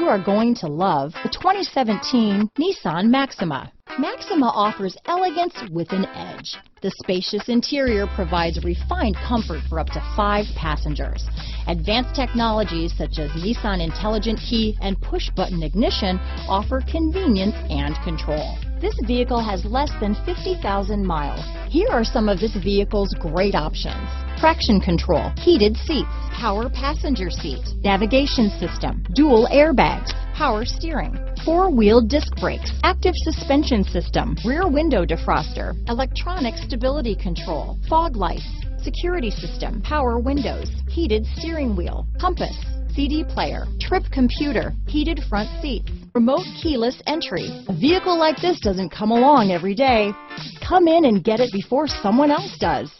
are going to love the 2017 Nissan Maxima. Maxima offers elegance with an edge. The spacious interior provides refined comfort for up to 5 passengers. Advanced technologies such as Nissan Intelligent Key and push-button ignition offer convenience and control. This vehicle has less than 50,000 miles. Here are some of this vehicle's great options: traction control, heated seats, power passenger seat, navigation system, dual airbags, power steering, 4-wheel disc brakes, active suspension system, rear window defroster, electronic stability control, fog lights, security system, power windows, heated steering wheel, compass, CD player, trip computer, heated front seats, remote keyless entry. A vehicle like this doesn't come along every day. Come in and get it before someone else does.